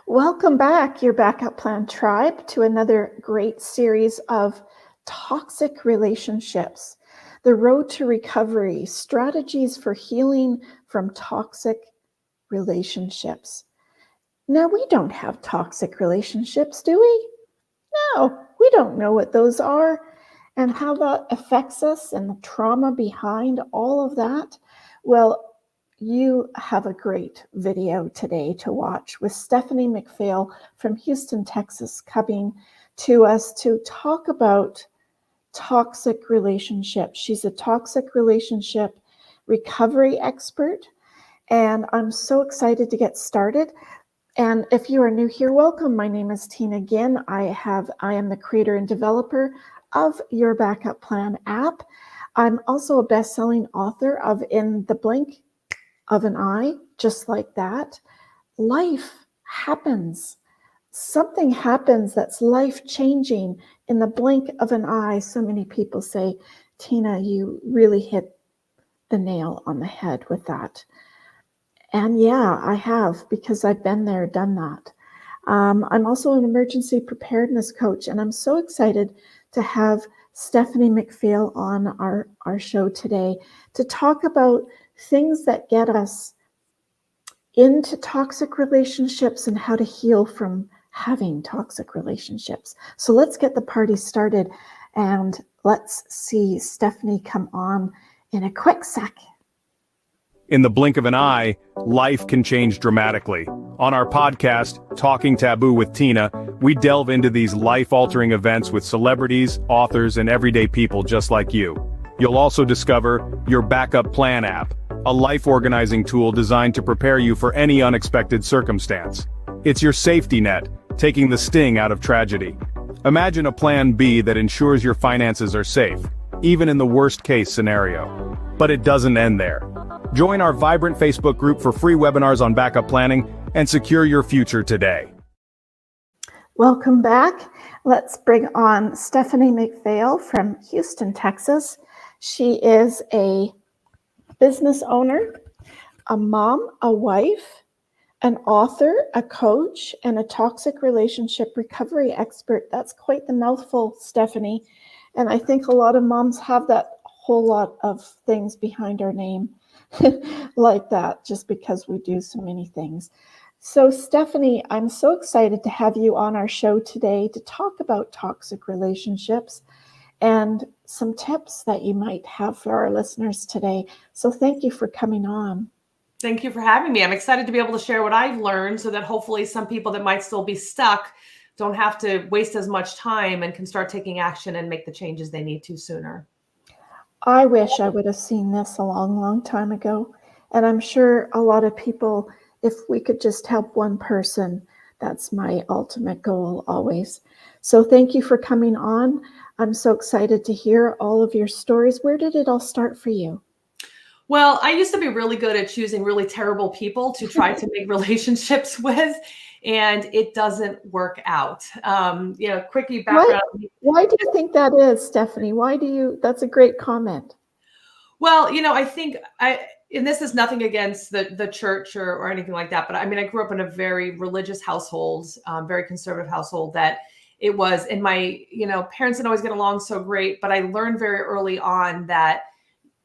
Welcome back, your Backup Plan tribe, to another great series of toxic relationships. The road to recovery, strategies for healing from toxic relationships. Now, we don't have toxic relationships, do we? No, we don't know what those are and how that affects us and the trauma behind all of that. Well, you have a great video today to watch with Stephanie McPhail from Houston, Texas, coming to us to talk about toxic relationships. She's a toxic relationship recovery expert, and I'm so excited to get started. And if you are new here, welcome. My name is Tina Ginn. I am the creator and developer of your Backup Plan app. I'm also a best-selling author of In the Blink of an Eye, just like that. Life happens. Something happens that's life-changing in the blink of an eye. So many people say, Tina, you really hit the nail on the head with that. And yeah, I have, because I've been there, done that. I'm also an emergency preparedness coach, and I'm so excited to have Stephanie McPhail on our show today to talk about things that get us into toxic relationships and how to heal from having toxic relationships. So let's get the party started, and let's see Stephanie come on in a quick sec. In the blink of an eye, life can change dramatically. On our podcast, Talking Taboo with Tina, we delve into these life-altering events with celebrities, authors, and everyday people just like you. You'll also discover your Backup Plan app, a life-organizing tool designed to prepare you for any unexpected circumstance. It's your safety net, taking the sting out of tragedy. Imagine a Plan B that ensures your finances are safe, even in the worst-case scenario. But it doesn't end there. Join our vibrant Facebook group for free webinars on backup planning and secure your future today. Welcome back. Let's bring on Stephanie McPhail from Houston, Texas. She is a business owner, a mom, a wife, an author, a coach, and a toxic relationship recovery expert. That's quite the mouthful, Stephanie. And I think a lot of moms have that whole lot of things behind our name like that, just because we do so many things. So Stephanie, I'm so excited to have you on our show today to talk about toxic relationships and some tips that you might have for our listeners today. So thank you for coming on. Thank you for having me. I'm excited to be able to share what I've learned so that hopefully some people that might still be stuck don't have to waste as much time and can start taking action and make the changes they need to sooner. I wish I would have seen this a long, long time ago. And I'm sure a lot of people, if we could just help one person, that's my ultimate goal always. So thank you for coming on. I'm so excited to hear all of your stories. Where did it all start for you? Well, I used to be really good at choosing really terrible people to try to make relationships with, and it doesn't work out. Quickie background. Why do you think that is, Stephanie? That's a great comment. Well, I think and this is nothing against the church or anything like that, but I mean, I grew up in a very religious household, very conservative household that it was, and my, parents didn't always get along so great, but I learned very early on that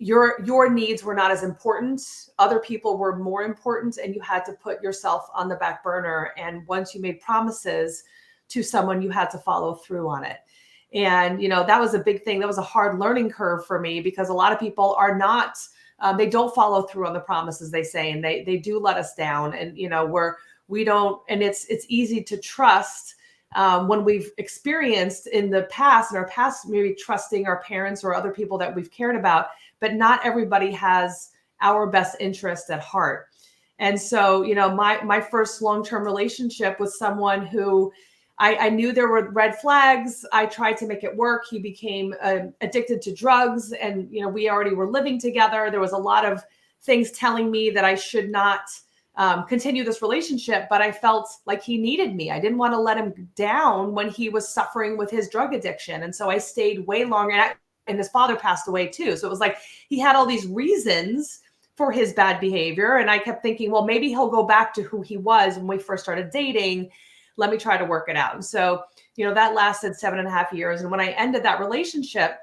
your needs were not as important. Other people were more important, and you had to put yourself on the back burner. And once you made promises to someone, you had to follow through on it. And, that was a big thing. That was a hard learning curve for me, because a lot of people are not, they don't follow through on the promises they say, and they do let us down. And, we don't, and it's easy to trust when we've experienced in our past, maybe trusting our parents or other people that we've cared about, but not everybody has our best interest at heart. And so, my first long-term relationship was someone who I knew there were red flags. I tried to make it work. He became addicted to drugs, and, we already were living together. There was a lot of things telling me that I should not continue this relationship, but I felt like he needed me. I didn't want to let him down when he was suffering with his drug addiction. And so I stayed way longer, and his father passed away too. So it was like he had all these reasons for his bad behavior. And I kept thinking, well, maybe he'll go back to who he was when we first started dating. Let me try to work it out. And so, that lasted 7.5 years. And when I ended that relationship,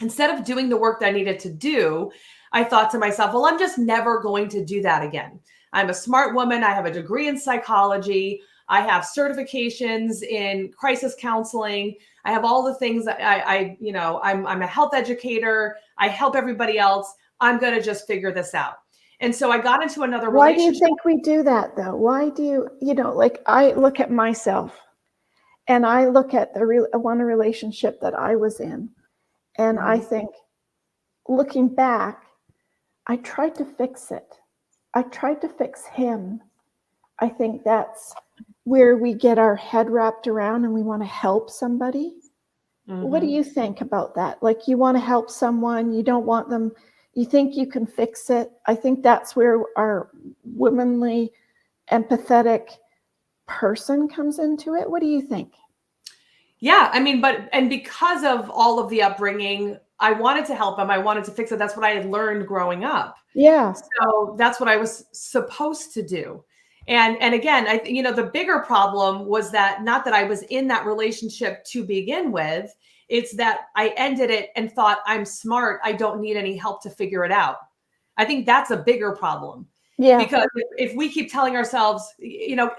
instead of doing the work that I needed to do, I thought to myself, well, I'm just never going to do that again. I'm a smart woman. I have a degree in psychology. I have certifications in crisis counseling. I have all the things that I'm a health educator. I help everybody else. I'm going to just figure this out. And so I got into another Why do relationship. you think we do that though? Why do you, like I look at myself and I look at one relationship that I was in, and I think, looking back, I tried to fix it. I tried to fix him. I think that's where we get our head wrapped around and we want to help somebody. What do you think about that? Like, you want to help someone, you don't want them, you think you can fix it. I think that's where our womanly, empathetic person comes into it. What do you think? Yeah, I mean, and because of all of the upbringing, I wanted to help him. I wanted to fix it. That's what I had learned growing up. Yeah. So that's what I was supposed to do. And again, the bigger problem was that not that I was in that relationship to begin with, it's that I ended it and thought, I'm smart. I don't need any help to figure it out. I think that's a bigger problem. Yeah. Because if we keep telling ourselves,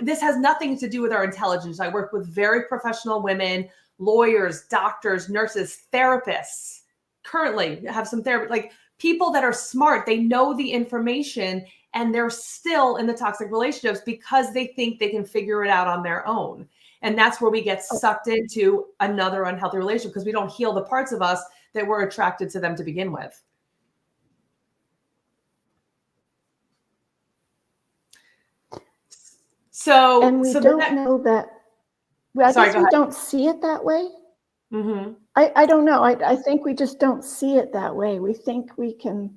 this has nothing to do with our intelligence. I work with very professional women, lawyers, doctors, nurses, therapists, currently have some therapy, like people that are smart. They know the information and they're still in the toxic relationships because they think they can figure it out on their own. And that's where we get sucked into another unhealthy relationship because we don't heal the parts of us that were attracted to them to begin with. And we don't know that. I guess we don't see it that way. Mm-hmm. I don't know. I think we just don't see it that way. We think we can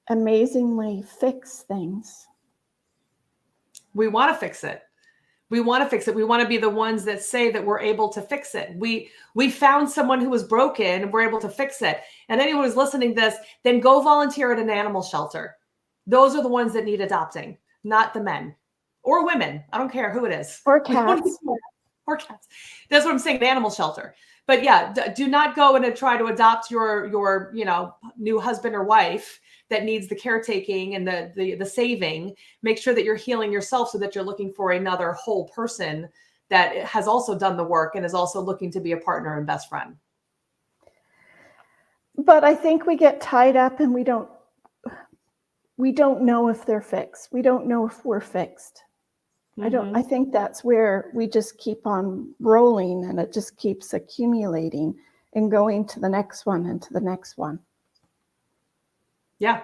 amazingly fix things. We want to fix it. We want to fix it. We want to be the ones that say that we're able to fix it. We found someone who was broken and we're able to fix it. And anyone who's listening to this, then go volunteer at an animal shelter. Those are the ones that need adopting, not the men or women. I don't care who it is. Or cats. Or cats. That's what I'm saying, the animal shelter. But yeah, do not go and try to adopt your new husband or wife that needs the caretaking and the saving. Make sure that you're healing yourself so that you're looking for another whole person that has also done the work and is also looking to be a partner and best friend. But I think we get tied up and we don't know if they're fixed. We don't know if we're fixed. I think that's where we just keep on rolling and it just keeps accumulating and going to the next one and to the next one. Yeah.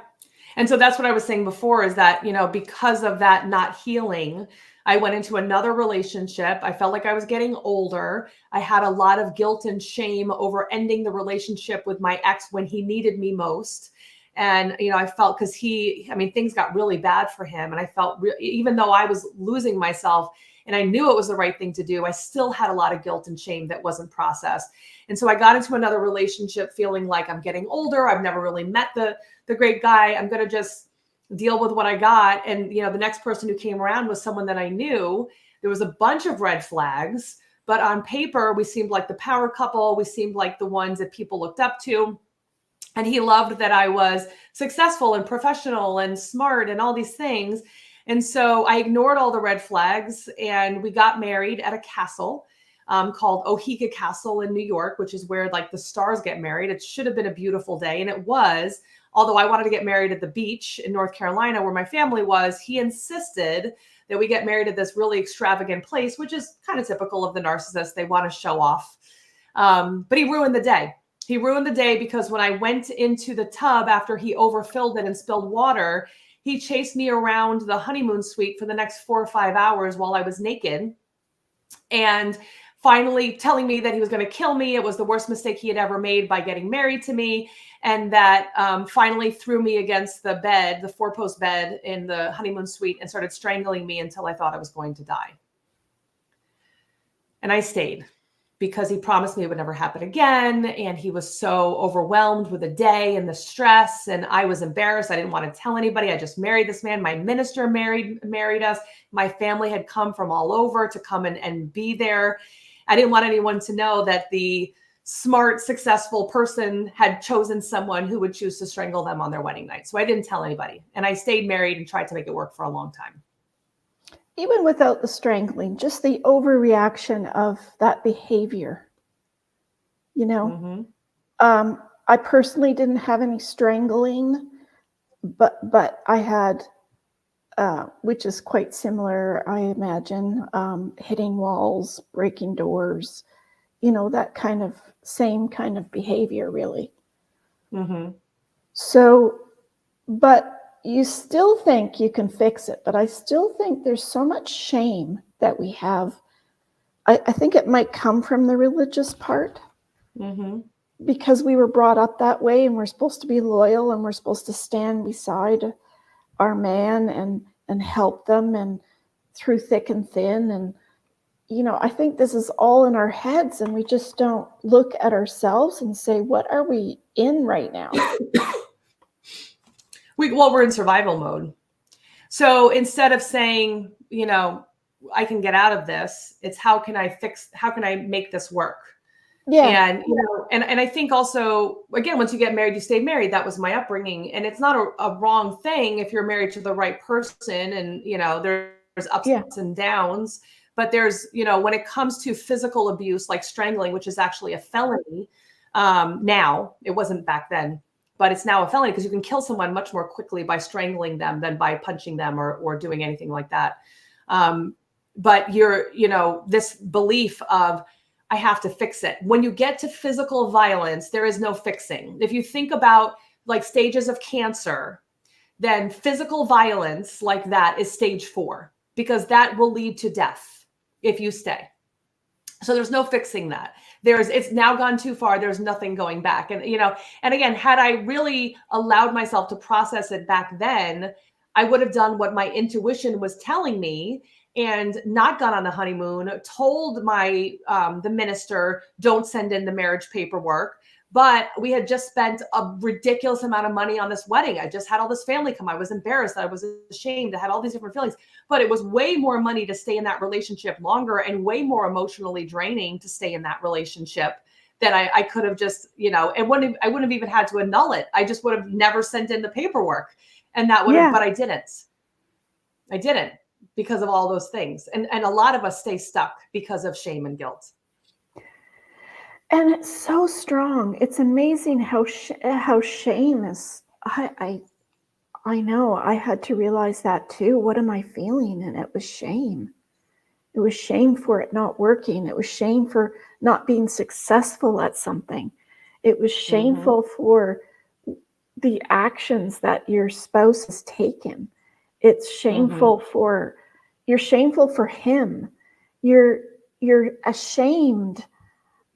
And so that's what I was saying before is that, because of that not healing, I went into another relationship. I felt like I was getting older. I had a lot of guilt and shame over ending the relationship with my ex when he needed me most. And, I felt because things got really bad for him. And I felt even though I was losing myself and I knew it was the right thing to do, I still had a lot of guilt and shame that wasn't processed. And so I got into another relationship feeling like I'm getting older. I've never really met the great guy. I'm going to just deal with what I got. And, the next person who came around was someone that I knew. There was a bunch of red flags, but on paper, we seemed like the power couple. We seemed like the ones that people looked up to. And he loved that I was successful and professional and smart and all these things. And so I ignored all the red flags and we got married at a castle called Ohiga Castle in New York, which is where like the stars get married. It should have been a beautiful day. And it was, although I wanted to get married at the beach in North Carolina where my family was, he insisted that we get married at this really extravagant place, which is kind of typical of the narcissist. They want to show off. But he ruined the day. He ruined the day because when I went into the tub after he overfilled it and spilled water, he chased me around the honeymoon suite for the next 4 or 5 hours while I was naked. And finally telling me that he was going to kill me. It was the worst mistake he had ever made by getting married to me. And that finally threw me against the bed, the 4-post bed in the honeymoon suite and started strangling me until I thought I was going to die. And I stayed. because he promised me it would never happen again. And he was so overwhelmed with the day and the stress. And I was embarrassed. I didn't want to tell anybody. I just married this man. My minister married us. My family had come from all over to come and be there. I didn't want anyone to know that the smart, successful person had chosen someone who would choose to strangle them on their wedding night. So I didn't tell anybody. And I stayed married and tried to make it work for a long time. Even without the strangling, just the overreaction of that behavior, you know. I personally didn't have any strangling, but I had, which is quite similar, I imagine, hitting walls, breaking doors, that kind of same kind of behavior, really. So, but you still think you can fix it, but I still think there's so much shame that we have. I think it might come from the religious part, because we were brought up that way, and we're supposed to be loyal, and we're supposed to stand beside our man and help them, and through thick and thin. And I think this is all in our heads, and we just don't look at ourselves and say, what are we in right now? We're in survival mode. So instead of saying, I can get out of this, it's how can I make this work? Yeah. And and I think also, again, once you get married, you stay married. That was my upbringing. And it's not a wrong thing if you're married to the right person, and, there's ups and downs, but there's, when it comes to physical abuse, like strangling, which is actually a felony. Now, it wasn't back then, but it's now a felony because you can kill someone much more quickly by strangling them than by punching them or doing anything like that. But this belief of, I have to fix it. When you get to physical violence, there is no fixing. If you think about like stages of cancer, then physical violence like that is stage 4, because that will lead to death if you stay. So there's no fixing that. It's now gone too far. There's nothing going back. And, and again, had I really allowed myself to process it back then, I would have done what my intuition was telling me and not gone on the honeymoon, told my, the minister, don't send in the marriage paperwork. But we had just spent a ridiculous amount of money on this wedding. I just had all this family come. I was embarrassed. I was ashamed. I had all these different feelings. But it was way more money to stay in that relationship longer, and way more emotionally draining to stay in that relationship than I could have just, I wouldn't have even had to annul it. I just would have never sent in the paperwork. And that would have, but I didn't because of all those things. And a lot of us stay stuck because of shame and guilt. And it's so strong. It's amazing how shame is. I know I had to realize that too. What am I feeling? And it was shame. It was shame for it not working. It was shame for not being successful at something. It was shameful for the actions that your spouse has taken. It's shameful for, you're shameful for him. You're ashamed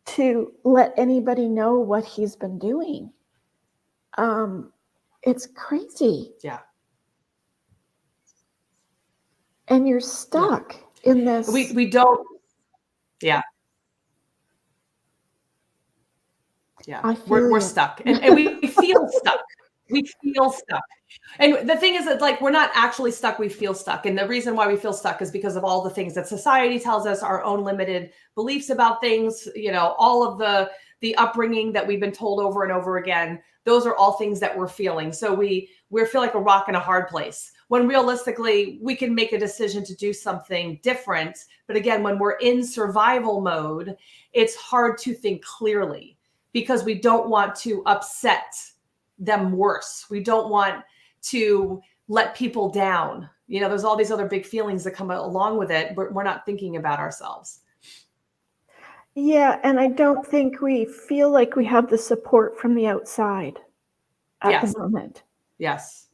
to let anybody know what he's been doing. It's crazy. Yeah. And you're stuck in this. We don't. Yeah. Yeah. We're stuck. And we feel stuck. We feel stuck. And the thing is that, like, we're not actually stuck. We feel stuck. And the reason why we feel stuck is because of all the things that society tells us, our own limited beliefs about things, all of the upbringing that we've been told over and over again. Those are all things that we're feeling. So we feel like a rock in a hard place, when realistically we can make a decision to do something different. But again, when we're in survival mode, it's hard to think clearly because we don't want to upset them worse. We don't want to let people down. There's all these other big feelings that come along with it. We're not thinking about ourselves. Yeah, and I don't think we feel like we have the support from the outside at the moment. Yes.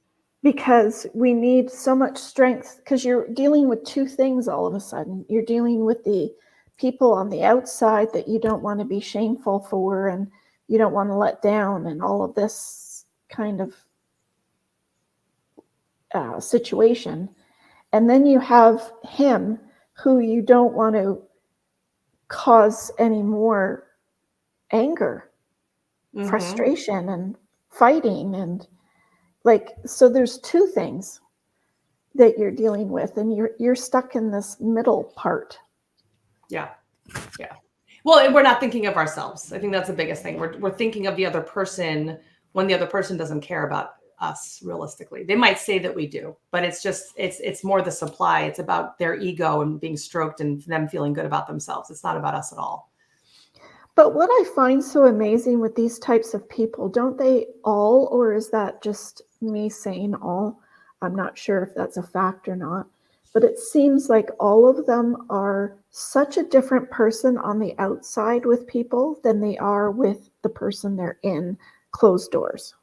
Because we need so much strength, because you're dealing with two things all of a sudden. You're dealing with the people on the outside that you don't want to be shameful for, and you don't want to let down, and all of this kind of situation. And then you have him who you don't want to cause any more anger, frustration, and fighting. And like, so there's two things that you're dealing with, and you're stuck in this middle part. Yeah. Well, and we're not thinking of ourselves. I think that's the biggest thing. We're thinking of the other person when the other person doesn't care about us realistically. They might say that we do, but it's more the supply. It's about their ego and being stroked and them feeling good about themselves. It's not about us at all. But what I find so amazing with these types of people, don't they all, or is that just me saying all? I'm not sure if that's a fact or not, but it seems like all of them are such a different person on the outside with people than they are with the person they're in closed doors.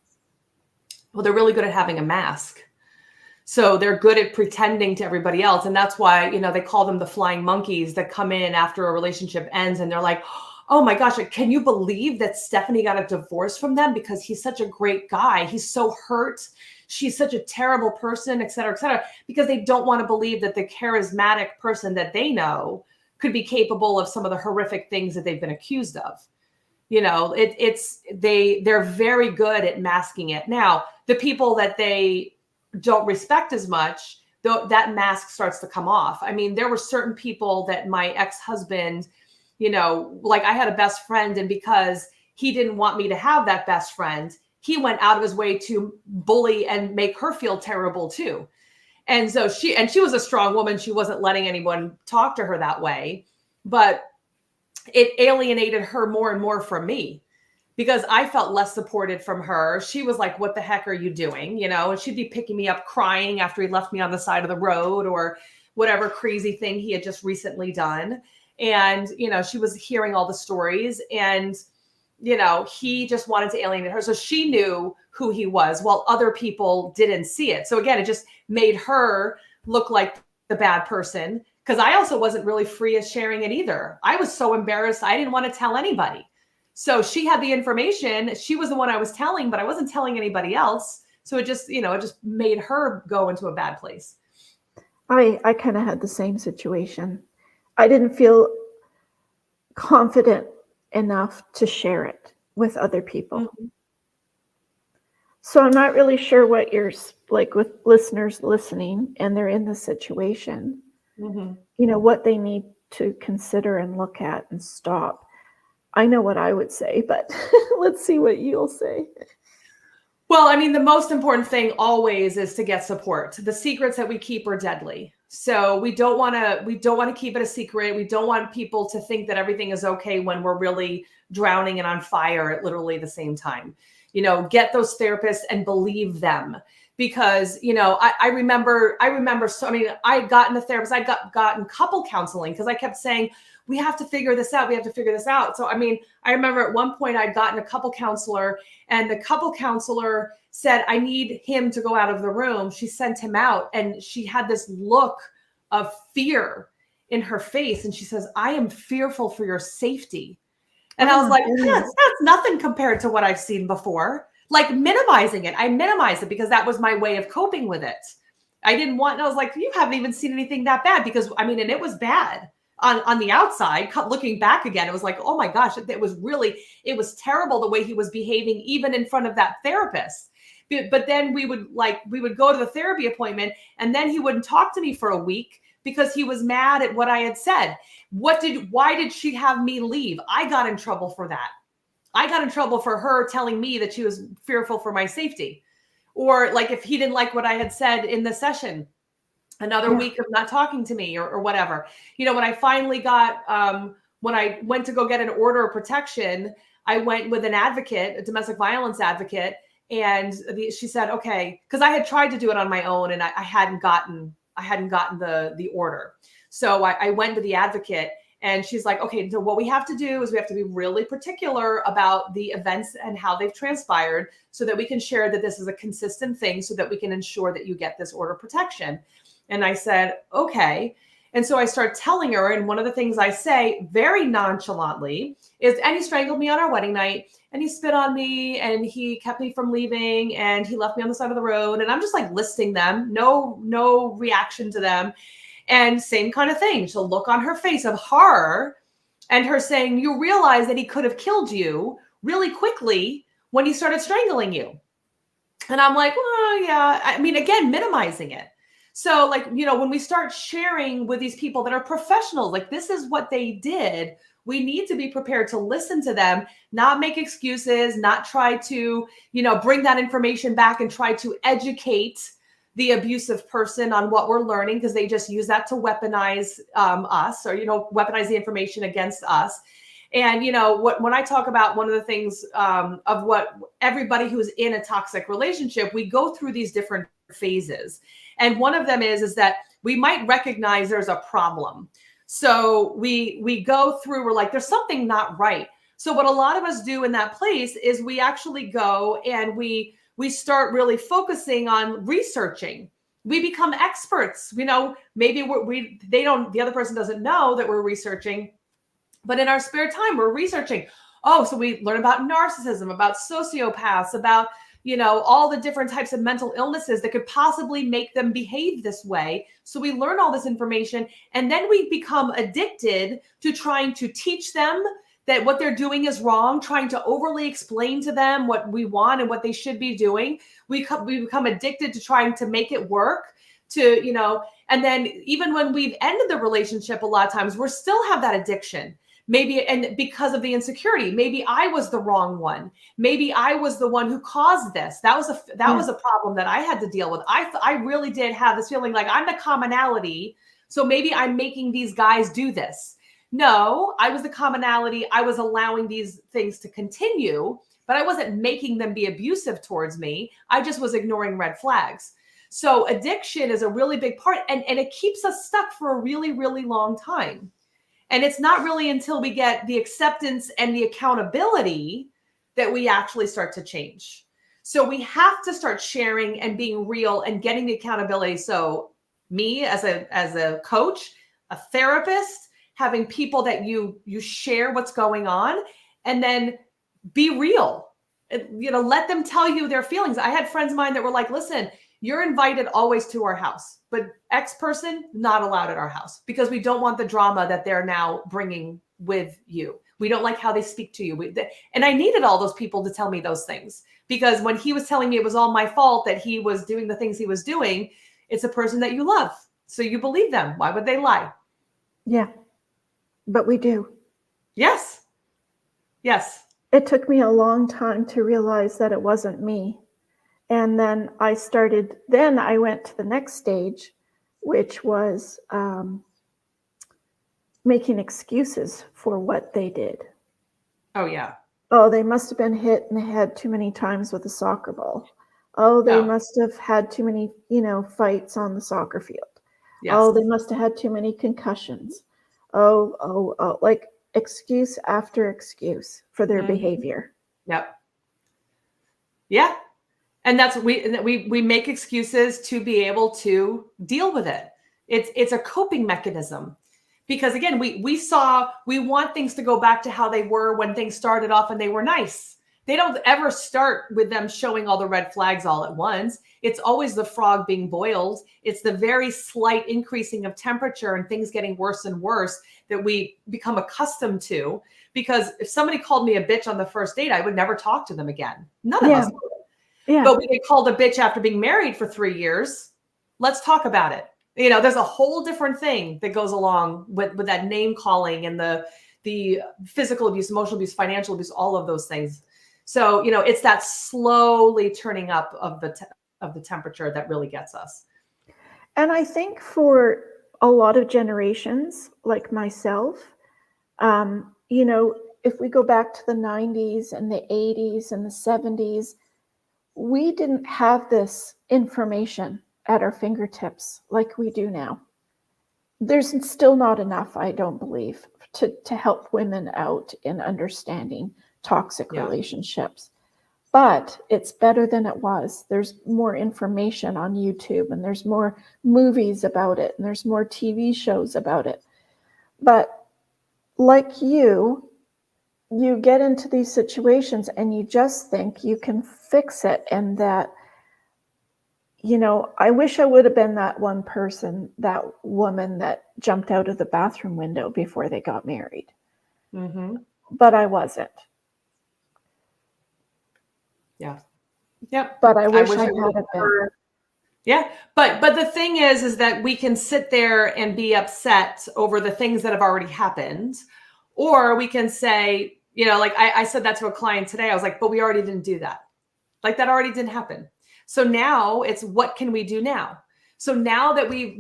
Well, they're really good at having a mask. So they're good at pretending to everybody else. And that's why, they call them the flying monkeys that come in after a relationship ends and they're like, oh my gosh, can you believe that Stephanie got a divorce from them because he's such a great guy? He's so hurt. She's such a terrible person, et cetera, because they don't want to believe that the charismatic person that they know could be capable of some of the horrific things that they've been accused of. They're very good at masking it. Now, the people that they don't respect as much, though, that mask starts to come off. I mean, there were certain people that my ex-husband, like I had a best friend, and because he didn't want me to have that best friend, he went out of his way to bully and make her feel terrible too. And so she was a strong woman. She wasn't letting anyone talk to her that way, but it alienated her more and more from me because I felt less supported from her. She was like, what the heck are you doing? And she'd be picking me up crying after he left me on the side of the road or whatever crazy thing he had just recently done. And, she was hearing all the stories and, he just wanted to alienate her. So she knew who he was while other people didn't see it. So again, it just made her look like the bad person because I also wasn't really free as sharing it either. I was so embarrassed. I didn't want to tell anybody. So she had the information. She was the one I was telling, but I wasn't telling anybody else. So it just made her go into a bad place. I kind of had the same situation. I didn't feel confident enough to share it with other people. Mm-hmm. So I'm not really sure what you're like with listeners listening and they're in the situation, what they need to consider and look at and stop. I know what I would say, but let's see what you'll say. Well, I mean, the most important thing always is to get support. The secrets that we keep are deadly. So we don't want to keep it a secret. We don't want people to think that everything is okay when we're really drowning and on fire at literally the same time. Get those therapists and believe them because, I remember, so, I had gotten a therapist, I gotten couple counseling because I kept saying, we have to figure this out. We have to figure this out. So, I remember at one point I'd gotten a couple counselor and the couple counselor said, I need him to go out of the room. She sent him out and she had this look of fear in her face. And she says, I am fearful for your safety. And I was like, that's nothing compared to what I've seen before. Like minimizing it. I minimized it because that was my way of coping with it. I didn't want, and I was like, you haven't even seen anything that bad because and it was bad. On the outside, looking back again, it was like, oh my gosh, it was terrible the way he was behaving, even in front of that therapist. But then we would go to the therapy appointment and then he wouldn't talk to me for a week because he was mad at what I had said. Why did she have me leave? I got in trouble for that. I got in trouble for her telling me that she was fearful for my safety. Or like if he didn't like what I had said in the session, another week of not talking to me or whatever. When I finally got, when I went to go get an order of protection, I went with an advocate, a domestic violence advocate. And she said, okay, because I had tried to do it on my own and I hadn't gotten the order. So I went to the advocate and she's like, okay, so what we have to do is we have to be really particular about the events and how they've transpired so that we can share that this is a consistent thing so that we can ensure that you get this order of protection. And I said, okay. And so I start telling her, and one of the things I say very nonchalantly is, and he strangled me on our wedding night, and he spit on me, and he kept me from leaving, and he left me on the side of the road. And I'm just like listing them, no reaction to them. And same kind of thing. She'll look on her face of horror. and her saying, you realize that he could have killed you really quickly when he started strangling you. And I'm like, well, yeah. I mean, again, minimizing it. So like, when we start sharing with these people that are professionals, like this is what they did, we need to be prepared to listen to them, not make excuses, not try to, bring that information back and try to educate the abusive person on what we're learning, because they just use that to weaponize us, or, weaponize the information against us. And, when I talk about one of the things of what everybody who's in a toxic relationship, we go through these different phases. And one of them is that we might recognize there's a problem. So we go through, we're like, there's something not right. So what a lot of us do in that place is we actually go and we start really focusing on researching. We become experts. Maybe the other person doesn't know that we're researching, but in our spare time, we're researching. Oh, so we learn about narcissism, about sociopaths, about, all the different types of mental illnesses that could possibly make them behave this way. So we learn all this information, and then we become addicted to trying to teach them that what they're doing is wrong, trying to overly explain to them what we want and what they should be doing. We become addicted to trying to make it work, and then even when we've ended the relationship, a lot of times we're still have that addiction. Maybe, and because of the insecurity, maybe I was the wrong one. Maybe I was the one who caused this. That was a problem that I had to deal with. I really did have this feeling like I'm the commonality. So maybe I'm making these guys do this. No, I was the commonality. I was allowing these things to continue, but I wasn't making them be abusive towards me. I just was ignoring red flags. So addiction is a really big part, and it keeps us stuck for a really, really long time. And it's not really until we get the acceptance and the accountability that we actually start to change. So we have to start sharing and being real and getting the accountability. So me as a coach, a therapist, having people that you share what's going on, and then be real. Let them tell you their feelings. I had friends of mine that were like, listen, you're invited always to our house, but X person not allowed at our house because we don't want the drama that they're now bringing with you. We don't like how they speak to you. And I needed all those people to tell me those things, because when he was telling me it was all my fault that he was doing the things he was doing, it's a person that you love. So you believe them. Why would they lie? Yeah, but we do. Yes. Yes. It took me a long time to realize that it wasn't me. And then I went to the next stage, which was making excuses for what they did. Oh, yeah. Oh, they must have been hit in the head too many times with a soccer ball. Oh, they must have had too many, fights on the soccer field. Yes. Oh, they must have had too many concussions. Oh, like excuse after excuse for their behavior. Yep. Yeah. And that's we make excuses to be able to deal with it. It's a coping mechanism, because again, we want things to go back to how they were when things started off and they were nice. They don't ever start with them showing all the red flags all at once. It's always the frog being boiled. It's the very slight increasing of temperature and things getting worse and worse that we become accustomed to. Because if somebody called me a bitch on the first date, I would never talk to them again. None of us would. Yeah. But we get called a bitch after being married for 3 years. Let's talk about it. There's a whole different thing that goes along with that name calling and the physical abuse, emotional abuse, financial abuse, all of those things. So, it's that slowly turning up of the temperature that really gets us. And I think for a lot of generations like myself, if we go back to the 90s and the 80s and the 70s, we didn't have this information at our fingertips like we do now. There's still not enough, I don't believe, to help women out in understanding toxic relationships. But it's better than it was. There's more information on YouTube, and there's more movies about it, and there's more TV shows about it. But like you get into these situations and you just think you can fix it, and that, I wish I would have been that one person, that woman that jumped out of the bathroom window before they got married. Mm-hmm. but I wasn't. Yeah. Yep. But I I wish wish I I had would have it been. never. Yeah. But the thing is that we can sit there and be upset over the things that have already happened. Or we can say, like I said that to a client today. I was like, but we already didn't do that. Like that already didn't happen. So now it's what can we do now? So now that we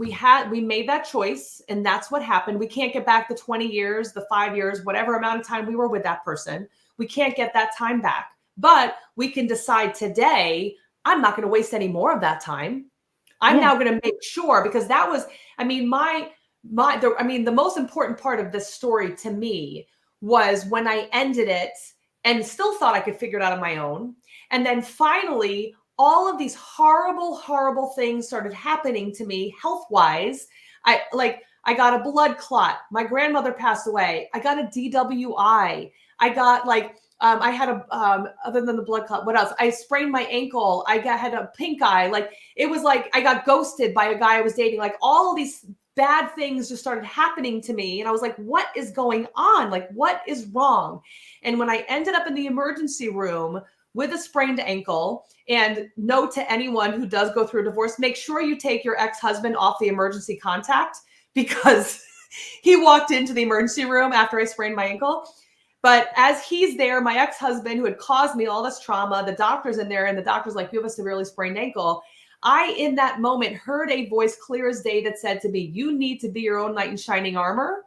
made that choice and that's what happened, we can't get back the 20 years, the 5 years, whatever amount of time we were with that person. We can't get that time back, but we can decide today, I'm not going to waste any more of that time. I'm now going to make sure, because that was, I mean, the most important part of this story to me was when I ended it and still thought I could figure it out on my own. And then finally, all of these horrible, horrible things started happening to me health-wise. I got a blood clot. My grandmother passed away. I got a DWI. I got I had other than the blood clot, what else? I sprained my ankle. had a pink eye. It was like I got ghosted by a guy I was dating. Like all of these bad things just started happening to me. And I was like, what is going on? Like, what is wrong? And when I ended up in the emergency room with a sprained ankle, and note to anyone who does go through a divorce, make sure you take your ex-husband off the emergency contact, because he walked into the emergency room after I sprained my ankle. But as he's there, my ex-husband, who had caused me all this trauma, the doctor's in there, and the doctor's like, you have a severely sprained ankle. I, in that moment, heard a voice clear as day that said to me, you need to be your own knight in shining armor,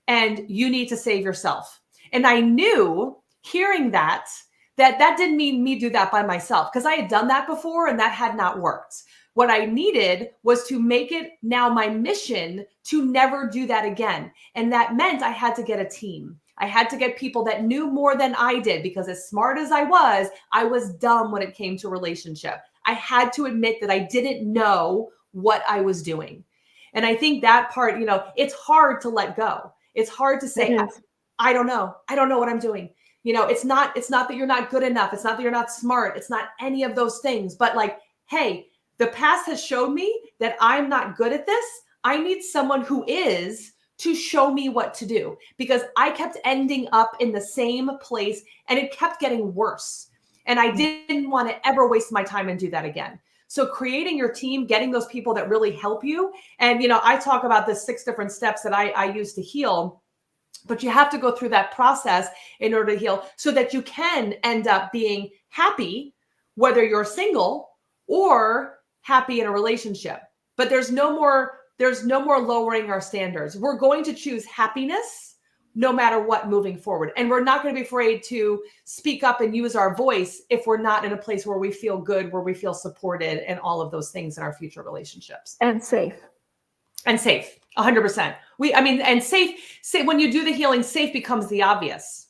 and you need to save yourself. And I knew, hearing that didn't mean me do that by myself, because I had done that before and that had not worked. What I needed was to make it now my mission to never do that again. And that meant I had to get a team. I had to get people that knew more than I did, because as smart as I was dumb when it came to relationship. I had to admit that I didn't know what I was doing. And I think that part, it's hard to let go. It's hard to say, I don't know. I don't know what I'm doing. It's not that you're not good enough. It's not that you're not smart. It's not any of those things. But hey, the past has showed me that I'm not good at this. I need someone who is, to show me what to do, because I kept ending up in the same place and it kept getting worse. And I didn't want to ever waste my time and do that again. So creating your team, getting those people that really help you. And, I talk about the 6 different steps that I use to heal. But you have to go through that process in order to heal, so that you can end up being happy, whether you're single or happy in a relationship. But there's no more lowering our standards. We're going to choose happiness no matter what moving forward. And we're not going to be afraid to speak up and use our voice if we're not in a place where we feel good, where we feel supported, and all of those things in our future relationships. And safe. 100%. And safe, when you do the healing, safe becomes the obvious.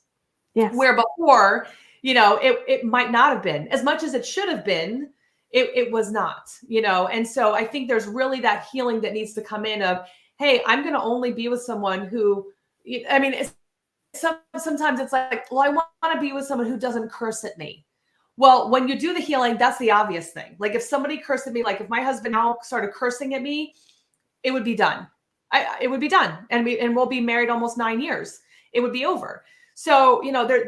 Yes. Where before, it might not have been as much as it should have been. It was not, and so I think there's really that healing that needs to come in of, hey, I'm going to only be with someone who, sometimes it's like, well, I want to be with someone who doesn't curse at me. Well, when you do the healing, that's the obvious thing. Like if somebody cursed at me, like if my husband now started cursing at me, it would be done. It would be done. And we'll be married almost 9 years. It would be over. So,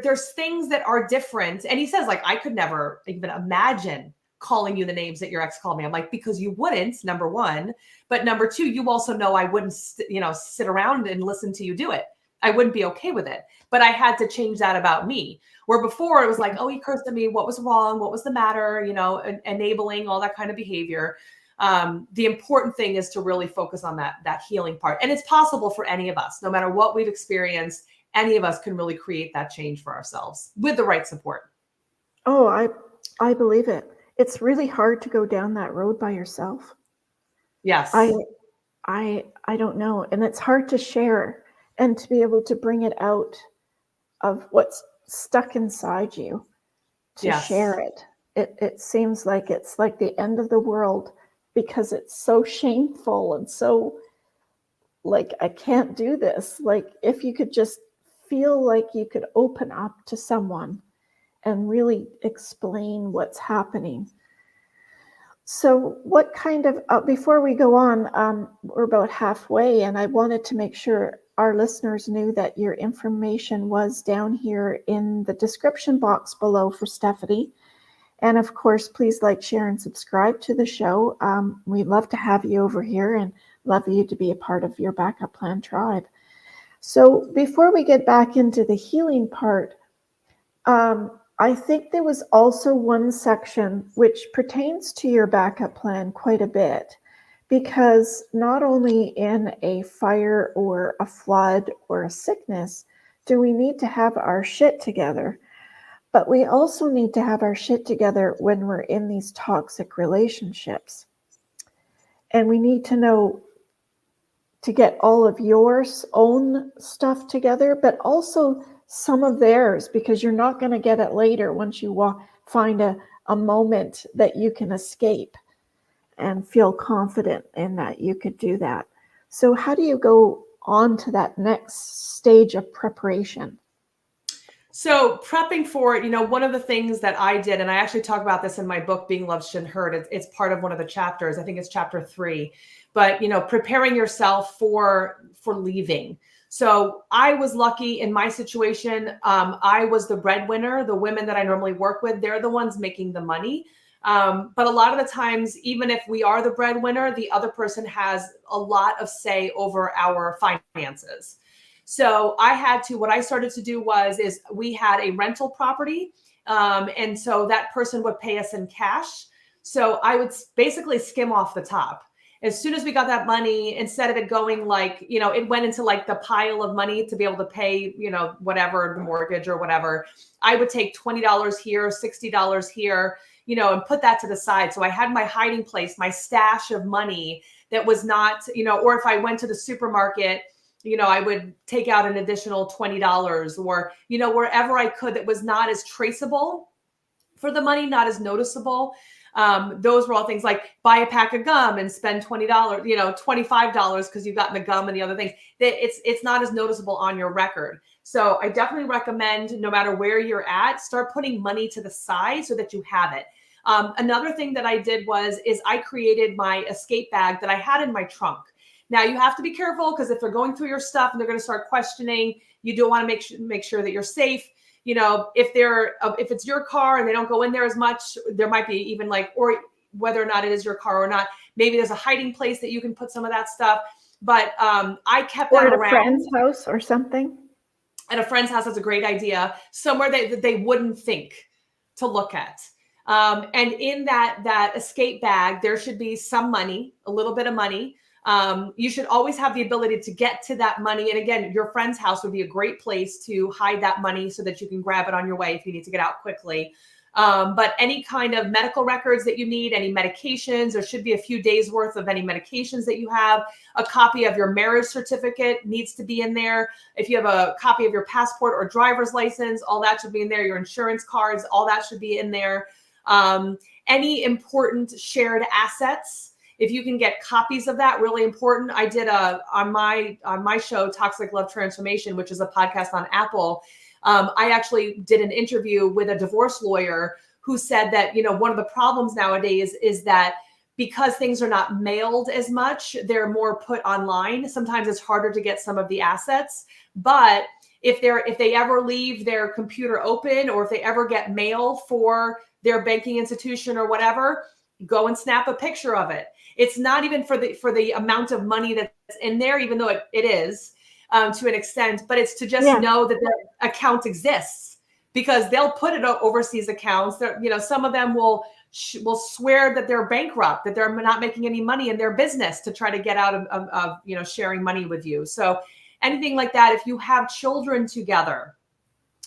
there's things that are different. And he says, I could never even imagine calling you the names that your ex called me. I'm like, because you wouldn't, number one. But number two, you also know I wouldn't, sit around and listen to you do it. I wouldn't be okay with it. But I had to change that about me. Where before it was like, oh, he cursed at me. What was wrong? What was the matter? Enabling all that kind of behavior. The important thing is to really focus on that healing part. And it's possible for any of us, no matter what we've experienced, any of us can really create that change for ourselves with the right support. Oh, I believe it. It's really hard to go down that road by yourself. Yes. I don't know. And it's hard to share and to be able to bring it out of what's stuck inside you, to share it. It seems like it's like the end of the world, because it's so shameful and so I can't do this. If you could just feel like you could open up to someone and really explain what's happening. So what kind of, before we go on, we're about halfway, and I wanted to make sure, our listeners knew that your information was down here in the description box below for Stephanie. And of course, please like, share, and subscribe to the show. We'd love to have you over here and love you to be a part of your backup plan tribe. So before we get back into the healing part, I think there was also one section which pertains to your backup plan quite a bit, because not only in a fire or a flood or a sickness do we need to have our shit together, but we also need to have our shit together when we're in these toxic relationships. And we need to know to get all of your own stuff together, but also some of theirs, because you're not going to get it later once you find a moment that you can escape and feel confident in that you could do that. So how do you go on to that next stage of preparation? So prepping for it, one of the things that I did, and I actually talk about this in my book, Being Loved Shouldn't Hurt. It's part of one of the chapters. I think it's chapter 3. But, preparing yourself for leaving. So I was lucky in my situation. I was the breadwinner. The women that I normally work with, they're the ones making the money. But a lot of the times, even if we are the breadwinner, the other person has a lot of say over our finances. So what I started to do is we had a rental property. And so that person would pay us in cash. So I would basically skim off the top. As soon as we got that money, instead of it going it went into the pile of money to be able to pay, whatever, the mortgage or whatever. I would take $20 here, $60 here, and put that to the side. So I had my hiding place, my stash of money that was not, or if I went to the supermarket, I would take out an additional $20 or, wherever I could that was not as traceable for the money, not as noticeable. Those were all things like buy a pack of gum and spend $20, $25 because you've gotten the gum and the other things. It's not as noticeable on your record. So I definitely recommend, no matter where you're at, start putting money to the side so that you have it. Another thing that I did is I created my escape bag that I had in my trunk. Now you have to be careful, because if they're going through your stuff and they're going to start questioning, you do want to make sure that you're safe. If it's your car and they don't go in there as much, there might be even or whether or not it is your car or not, maybe there's a hiding place that you can put some of that stuff. But I kept that around. Or at a friend's house or something. At a friend's house, that's a great idea. Somewhere that they wouldn't think to look at. And in that escape bag, there should be some money, a little bit of money. You should always have the ability to get to that money. And again, your friend's house would be a great place to hide that money so that you can grab it on your way if you need to get out quickly. But any kind of medical records that you need, any medications, there should be a few days worth of any medications that you have. A copy of your marriage certificate needs to be in there. If you have a copy of your passport or driver's license, all that should be in there. Your insurance cards, all that should be in there. Any important shared assets, if you can get copies of that, really important. I did on my show, Toxic Love Transformation, which is a podcast on Apple. I actually did an interview with a divorce lawyer who said that, one of the problems nowadays is that because things are not mailed as much, they're more put online. Sometimes it's harder to get some of the assets, but if they ever leave their computer open, or if they ever get mail for their banking institution or whatever, go and snap a picture of it. It's not even for the amount of money that's in there, even though it is to an extent, but it's to just know that the account exists, because they'll put it overseas accounts. Some of them will swear that they're bankrupt, that they're not making any money in their business to try to get out of sharing money with you. So anything like that, if you have children together,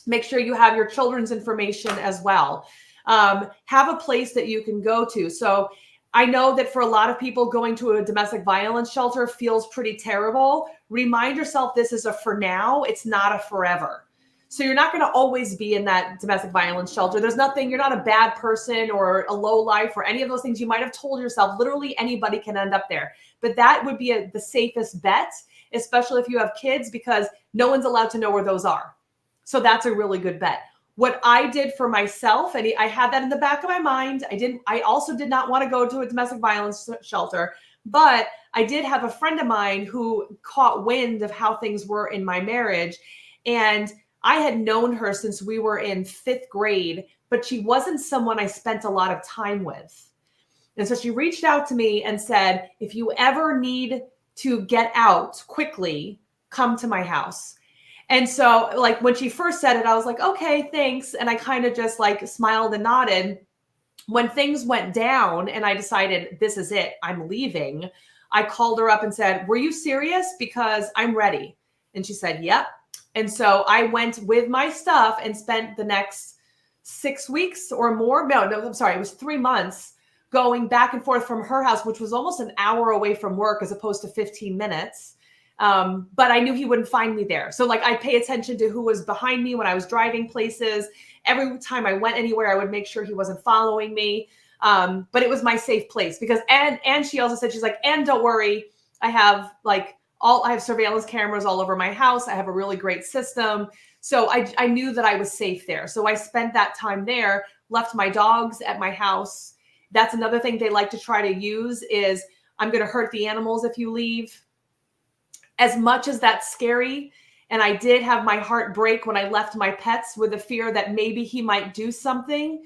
make sure you have your children's information as well. Have a place that you can go to. So I know that for a lot of people, going to a domestic violence shelter feels pretty terrible. Remind yourself this is a for now. It's not a forever. So you're not going to always be in that domestic violence shelter. There's nothing, you're not a bad person or a low life or any of those things you might have told yourself. Literally anybody can end up there. But that would be the safest bet, especially if you have kids, because no one's allowed to know where those are. So that's a really good bet. What I did for myself, and I had that in the back of my mind. I also did not want to go to a domestic violence shelter, But I did have a friend of mine who caught wind of how things were in my marriage. And I had known her since we were in 5th grade, but she wasn't someone I spent a lot of time with. And so she reached out to me and said, if you ever need to get out quickly, come to my house. And so like when she first said it, I was like, okay, thanks. And I kind of just like smiled and nodded. When things went down and I decided this is it, I'm leaving, I called her up and said, were you serious? Because I'm ready. And she said, yep. And so I went with my stuff and spent the next 6 weeks or more. No, I'm sorry. It was 3 months going back and forth from her house, which was almost an hour away from work as opposed to 15 minutes. But I knew he wouldn't find me there. So like I pay attention to who was behind me when I was driving places. Every time I went anywhere, I would make sure he wasn't following me. But it was my safe place because, and she also said, she's like, and don't worry, I have surveillance cameras all over my house. I have a really great system. So I knew that I was safe there. So I spent that time there, left my dogs at my house. That's another thing they like to try to use is I'm going to hurt the animals if you leave. As much as that's scary, and I did have my heart break when I left my pets with the fear that maybe he might do something,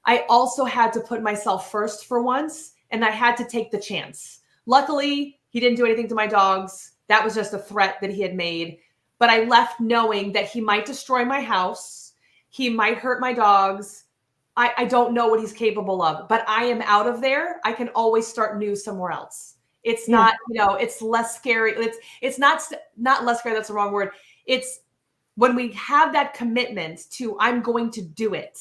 I also had to put myself first for once, and I had to take the chance. Luckily, he didn't do anything to my dogs. That was just a threat that he had made. But I left knowing that he might destroy my house. He might hurt my dogs. I don't know what he's capable of, but I am out of there. I can always start new somewhere else. It's not, it's less scary. It's not less scary. That's the wrong word. It's when we have that commitment to, I'm going to do it.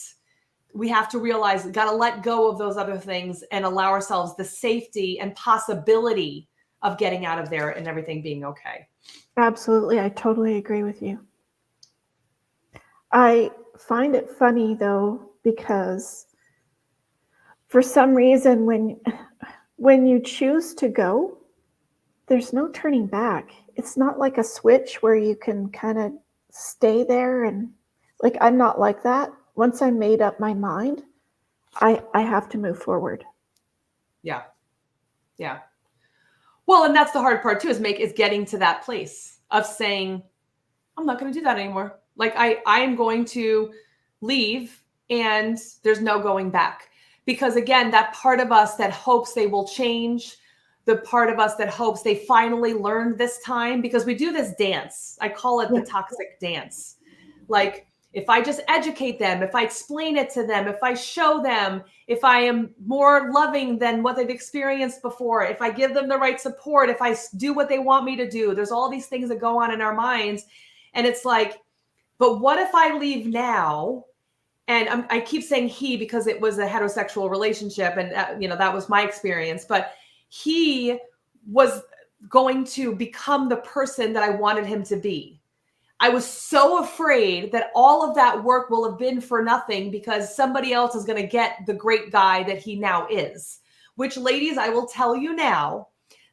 We have to realize we got to let go of those other things and allow ourselves the safety and possibility of getting out of there and everything being okay. Absolutely. I totally agree with you. I find it funny though, because for some reason, when you choose to go, there's no turning back. It's not like a switch where you can kind of stay there. And like, I'm not like that. Once I made up my mind, I have to move forward. Yeah. Yeah. Well, and that's the hard part too, is getting to that place of saying, I'm not going to do that anymore. Like I am going to leave and there's no going back. Because again, that part of us that hopes they will change, the part of us that hopes they finally learned this time, because we do this dance. I call it the toxic dance. Like if I just educate them, if I explain it to them, if I show them, if I am more loving than what they've experienced before, if I give them the right support, if I do what they want me to do, there's all these things that go on in our minds. And it's like, but what if I leave now? And I keep saying he because it was a heterosexual relationship and, that was my experience. But he was going to become the person that I wanted him to be. I was so afraid that all of that work will have been for nothing because somebody else is going to get the great guy that he now is. Which, ladies, I will tell you now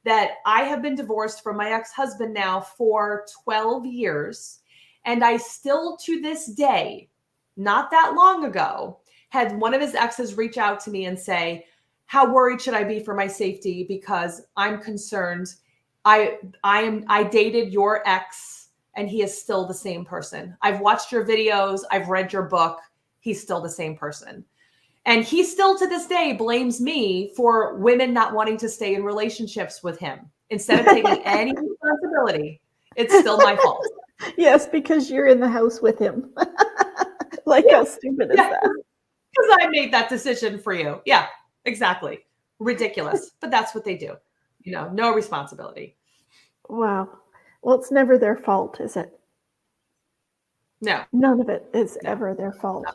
that I have been divorced from my ex-husband now for 12 years. And I still, to this day, not that long ago, had one of his exes reach out to me and say, how worried should I be for my safety? Because I'm concerned. I dated your ex and he is still the same person. I've watched your videos. I've read your book. He's still the same person. And he still to this day blames me for women not wanting to stay in relationships with him. Instead of taking any responsibility, it's still my fault. Yes, because you're in the house with him. How stupid is that? Because I made that decision for you. Yeah, exactly. Ridiculous. But that's what they do. No responsibility. Wow. Well, it's never their fault, is it? No. None of it is ever their fault.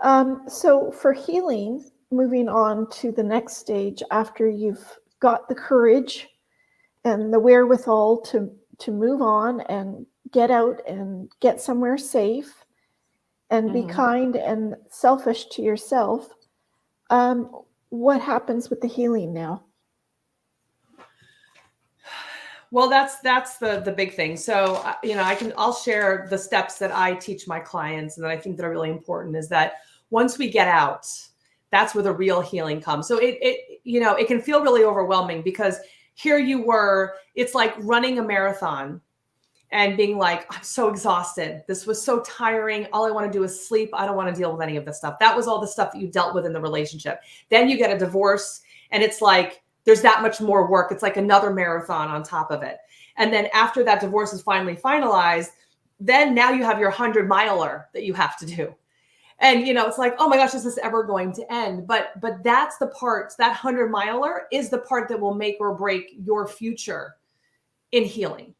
No. So for healing, moving on to the next stage after you've got the courage and the wherewithal to move on and get out and get somewhere safe and be kind and selfish to yourself. What happens with the healing now? Well, that's the big thing. So, I'll share the steps that I teach my clients and that I think that are really important is that once we get out, That's where the real healing comes. So it can feel really overwhelming because here you were, it's like running a marathon and being like, I'm so exhausted. This was so tiring. All I want to do is sleep. I don't want to deal with any of this stuff. That was all the stuff that you dealt with in the relationship. Then you get a divorce and it's like, there's that much more work. It's like another marathon on top of it. And then after that divorce is finally finalized, then now you have your 100-miler that you have to do. And, it's like, oh my gosh, is this ever going to end? But that's the part, that 100-miler is the part that will make or break your future in healing.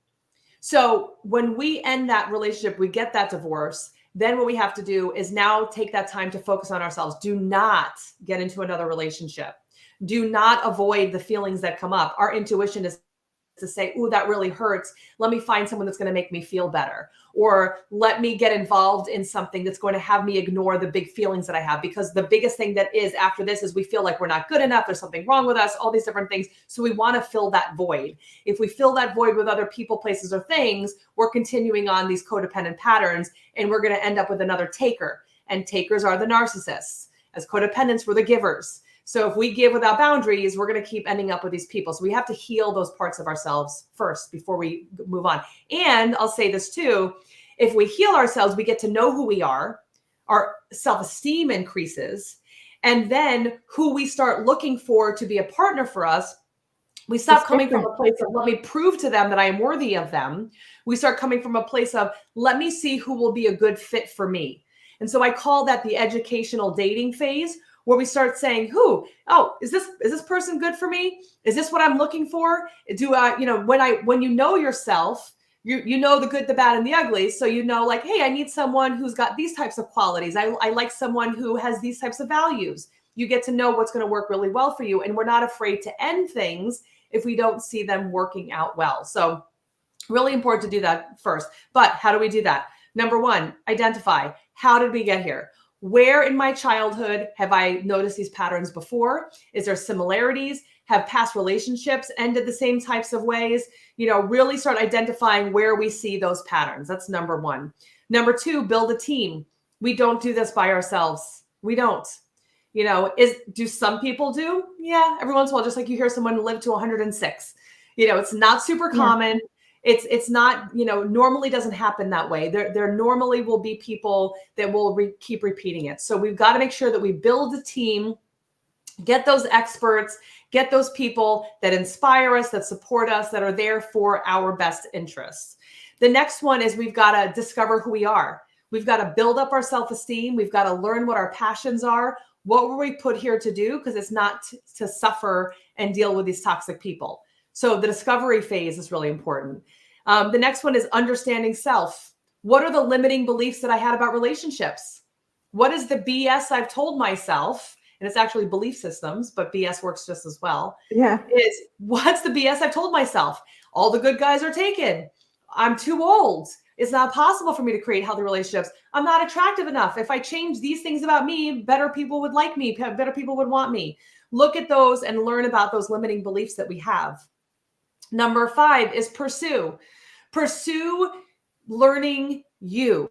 So when we end that relationship, we get that divorce, then what we have to do is now take that time to focus on ourselves. Do not get into another relationship. Do not avoid the feelings that come up. Our intuition is to say, ooh, that really hurts. Let me find someone that's going to make me feel better. Or let me get involved in something that's going to have me ignore the big feelings that I have. Because the biggest thing that is after this is we feel like we're not good enough. There's something wrong with us, all these different things. So we want to fill that void. If we fill that void with other people, places, or things, we're continuing on these codependent patterns and we're going to end up with another taker. And takers are the narcissists. As codependents, we're the givers. So if we give without boundaries, we're going to keep ending up with these people. So we have to heal those parts of ourselves first before we move on. And I'll say this too, if we heal ourselves, we get to know who we are, our self-esteem increases, and then who we start looking for to be a partner for us, we stop coming from a place of, let me prove to them that I am worthy of them. We start coming from a place of, let me see who will be a good fit for me. And so I call that the educational dating phase, where we start saying, is this person good for me? Is this what I'm looking for? When you know yourself, you know the good, the bad, and the ugly. So like, hey, I need someone who's got these types of qualities. I like someone who has these types of values. You get to know what's going to work really well for you. And we're not afraid to end things if we don't see them working out well. So really important to do that first. But how do we do that? Number one, identify. How did we get here? Where in my childhood have I noticed these patterns before? Is there similarities? Have past relationships ended the same types of ways? Really start identifying where we see those patterns. That's number one. Number two, build a team. We don't do this by ourselves. We don't. Do some people do? Yeah, every once in a while, just like you hear someone live to 106. It's not super common. Yeah. It's not, normally doesn't happen that way. There normally will be people that will keep repeating it. So we've got to make sure that we build a team, get those experts, get those people that inspire us, that support us, that are there for our best interests. The next one is we've got to discover who we are. We've got to build up our self-esteem. We've got to learn what our passions are. What were we put here to do? Because it's not to suffer and deal with these toxic people. So the discovery phase is really important. The next one is understanding self. What are the limiting beliefs that I had about relationships? What is the BS I've told myself? And it's actually belief systems, but BS works just as well. Yeah. What's the BS I've told myself? All the good guys are taken. I'm too old. It's not possible for me to create healthy relationships. I'm not attractive enough. If I change these things about me, better people would like me. Better people would want me. Look at those and learn about those limiting beliefs that we have. Number 5 is pursue. Pursue learning you.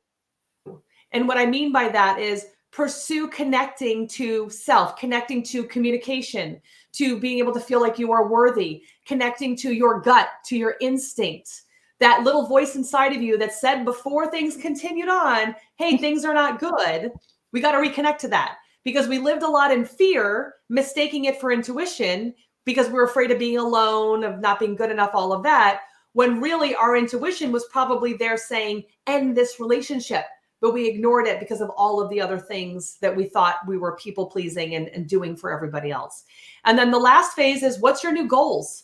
And what I mean by that is pursue connecting to self, connecting to communication, to being able to feel like you are worthy, connecting to your gut, to your instinct, that little voice inside of you that said before things continued on, hey, things are not good. We got to reconnect to that because we lived a lot in fear, mistaking it for intuition because we're afraid of being alone, of not being good enough, all of that, when really our intuition was probably there saying, end this relationship. But we ignored it because of all of the other things that we thought we were people pleasing and doing for everybody else. And then the last phase is, what's your new goals?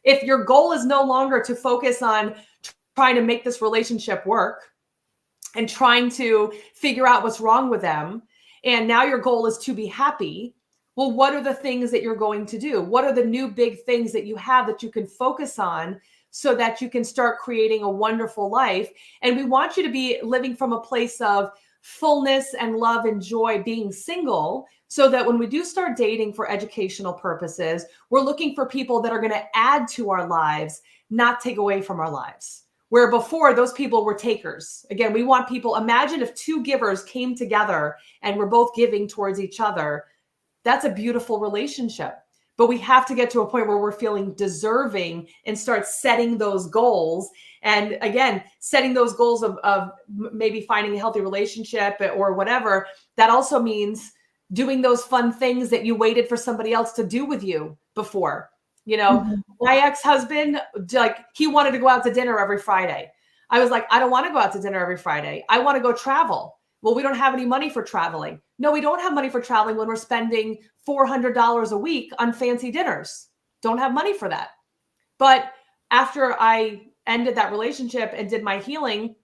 If your goal is no longer to focus on trying to make this relationship work and trying to figure out what's wrong with them, and now your goal is to be happy, well, what are the things that you're going to do? What are the new big things that you have that you can focus on so that you can start creating a wonderful life? And we want you to be living from a place of fullness and love and joy, being single, so that when we do start dating for educational purposes, we're looking for people that are going to add to our lives, not take away from our lives. Where before those people were takers. Again, we want people, imagine if 2 givers came together and were both giving towards each other. that's a beautiful relationship. But we have to get to a point where we're feeling deserving and start setting those goals. And again, setting those goals of maybe finding a healthy relationship or whatever, that also means doing those fun things that you waited for somebody else to do with you before. You know, my ex-husband, like, he wanted to go out to dinner every Friday. I was like, I don't want to go out to dinner every Friday. I want to go travel. Well, we don't have any money for traveling. No, we don't have money for traveling when we're spending $400 a week on fancy dinners. Don't have money for that. But after I ended that relationship and did my healing,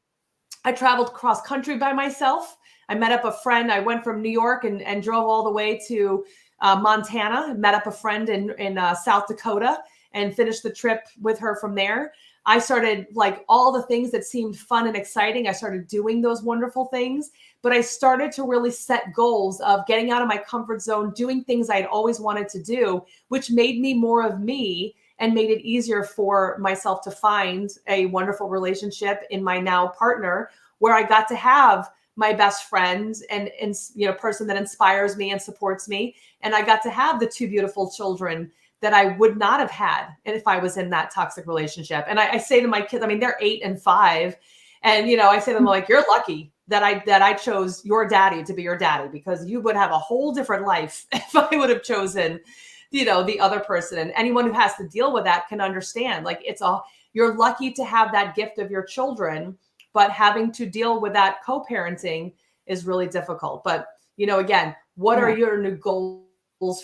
I traveled cross country by myself. I met up a friend. I went from New York and drove all the way to Montana, met up a friend in South Dakota and finished the trip with her from there. I started, like, all the things that seemed fun and exciting. I started doing those wonderful things, but I started to really set goals of getting out of my comfort zone, doing things I'd always wanted to do, which made me more of me and made it easier for myself to find a wonderful relationship in my now partner, where I got to have my best friend and person that inspires me and supports me. And I got to have the 2 beautiful children that I would not have had if I was in that toxic relationship. And I say to my kids, I mean, they're 8 and 5. And, I say to them, like, you're lucky that I chose your daddy to be your daddy, because you would have a whole different life if I would have chosen, the other person. And anyone who has to deal with that can understand, like, you're lucky to have that gift of your children, but having to deal with that co-parenting is really difficult. But, again, what are your new goals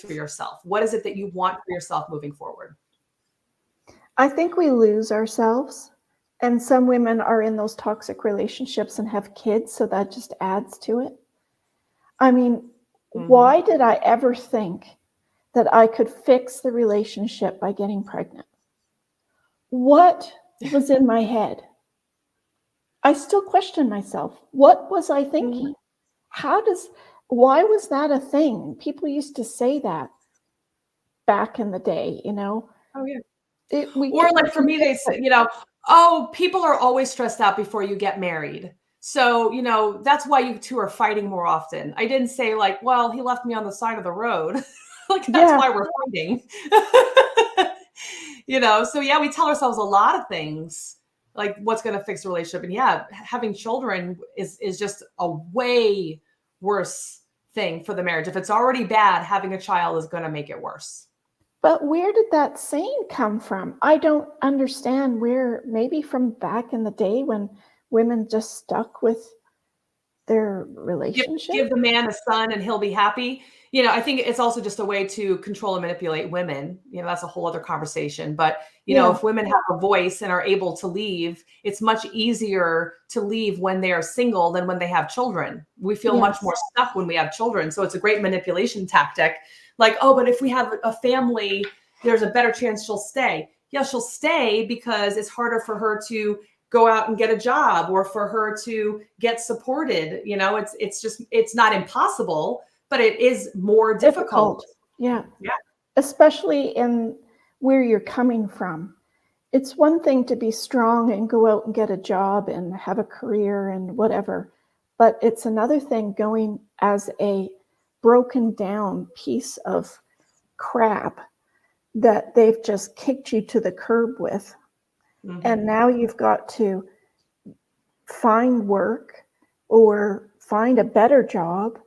for yourself? What is it that you want for yourself moving forward? I think we lose ourselves, and some women are in those toxic relationships and have kids, so that just adds to it. I mean, why did I ever think that I could fix the relationship by getting pregnant? What was in my head? I still question myself. What was I thinking? Why was that a thing? People used to say that back in the day, Oh, yeah. Or like, for me, they say, oh, people are always stressed out before you get married. So, that's why you two are fighting more often. I didn't say, like, well, he left me on the side of the road. Like, that's why we're fighting. So yeah, we tell ourselves a lot of things, like what's going to fix the relationship. And yeah, having children is just a way worse thing for the marriage. If it's already bad, having a child is going to make it worse. But where did that saying come from? I don't understand. Maybe from back in the day when women just stuck with their relationship. Give the man a son and he'll be happy. I think it's also just a way to control and manipulate women. That's a whole other conversation. But, if women have a voice and are able to leave, it's much easier to leave when they are single than when they have children. We feel much more stuck when we have children. So it's a great manipulation tactic. Like, oh, but if we have a family, there's a better chance she'll stay. Yeah, she'll stay because it's harder for her to go out and get a job or for her to get supported. It's not impossible, but it is more difficult. Yeah. Especially in where you're coming from. It's one thing to be strong and go out and get a job and have a career and whatever, but it's another thing going as a broken down piece of crap that they've just kicked you to the curb with. And now you've got to find work or find a better job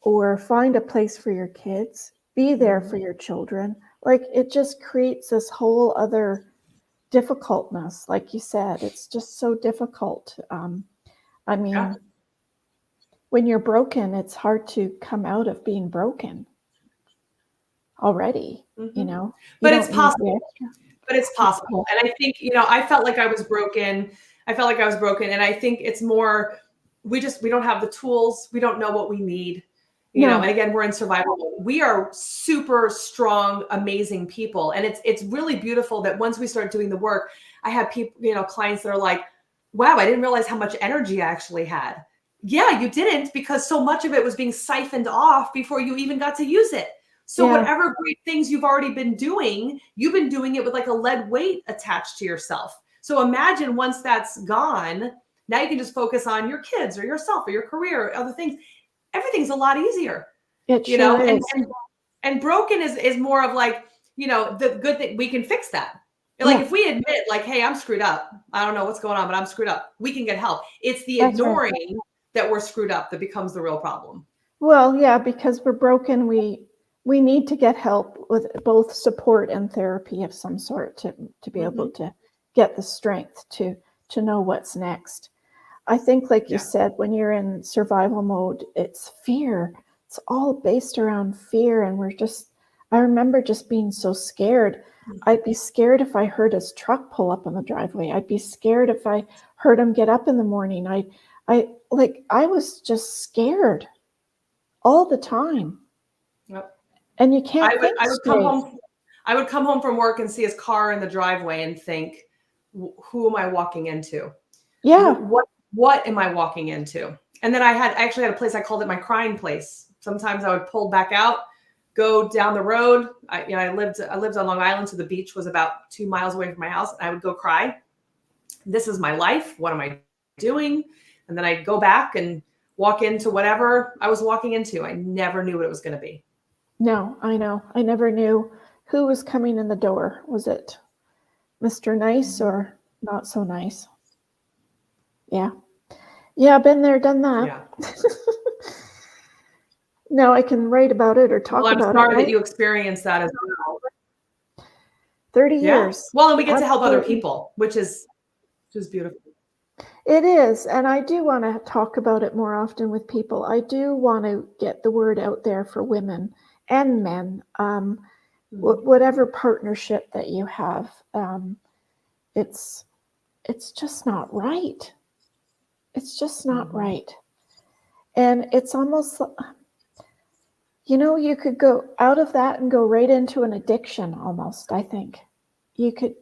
or find a place for your kids, be there for your children. Like, it just creates this whole other difficultness. Like you said, it's just so difficult. When you're broken, it's hard to come out of being broken already, But it's possible. And I think, I felt like I was broken. And I think it's more, we don't have the tools. We don't know what we need. And again, we're in survival mode. We are super strong, amazing people. And it's really beautiful that once we start doing the work, I have people, clients that are like, wow, I didn't realize how much energy I actually had. Yeah, you didn't, because so much of it was being siphoned off before you even got to use it. So whatever great things you've already been doing, you've been doing it with like a lead weight attached to yourself. So imagine once that's gone, now you can just focus on your kids or yourself or your career or other things. Everything's a lot easier. It sure is. And broken is more of like, the good thing, we can fix that. Like if we admit like, hey, I'm screwed up. I don't know what's going on, but I'm screwed up. We can get help. It's the ignoring that we're screwed up that becomes the real problem. Well, yeah, because we're broken, we need to get help with both support and therapy of some sort to be able to get the strength to know what's next. I think, like you said, when you're in survival mode, it's fear. It's all based around fear. And I remember just being so scared. I'd be scared if I heard his truck pull up on the driveway. I'd be scared if I heard him get up in the morning. I was just scared all the time. Yep. And you can't I would come home from work and see his car in the driveway and think, who am I walking into? Yeah. What am I walking into? And then I actually had a place, I called it my crying place. Sometimes I would pull back out, go down the road. I lived on Long Island, so the beach was about 2 miles away from my house. And I would go cry. This is my life. What am I doing? And then I'd go back and walk into whatever I was walking into. I never knew what it was going to be. No, I know. I never knew who was coming in the door. Was it Mr. Nice or not so nice? Yeah. Yeah, been there, done that. Yeah. Now I can write about it or talk about it. I'm sorry that you experienced that as well. 30 years. Well, and we get to help other people, which is beautiful. It is. And I do want to talk about it more often with people. I do want to get the word out there for women and men. Whatever partnership that you have, it's just not right. It's just not right. And it's almost, you could go out of that and go right into an addiction almost, I think. You could.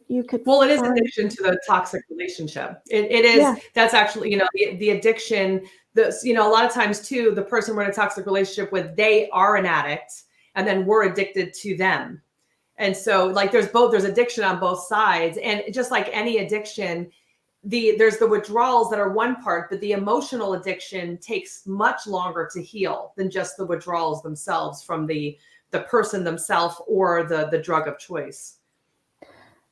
Well, it is addiction to the toxic relationship. It is. Yeah. That's actually, the addiction. A lot of times too, the person we're in a toxic relationship with, they are an addict, and then we're addicted to them. And so, like, there's addiction on both sides, and just like any addiction, there's the withdrawals that are one part, but the emotional addiction takes much longer to heal than just the withdrawals themselves from the person themselves or the drug of choice.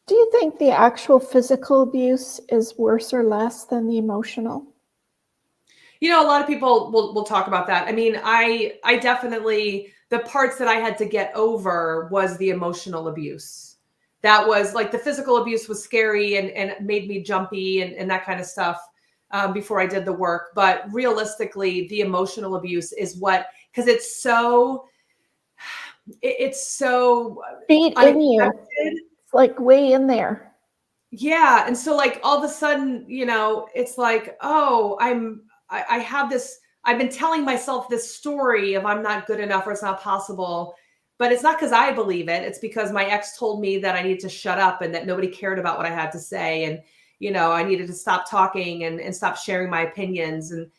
Do you think the actual physical abuse is worse or less than the emotional? A lot of people will talk about that. I mean, I definitely, the parts that I had to get over was the emotional abuse. That was like, the physical abuse was scary and made me jumpy and that kind of stuff before I did the work. But realistically, the emotional abuse is because it's so beat in you. It's like way in there. Yeah. And so like all of a sudden, it's like, oh, I have this, I've been telling myself this story of I'm not good enough or it's not possible, but it's not because I believe it. It's because my ex told me that I needed to shut up and that nobody cared about what I had to say. And, I needed to stop talking and stop sharing my opinions. And,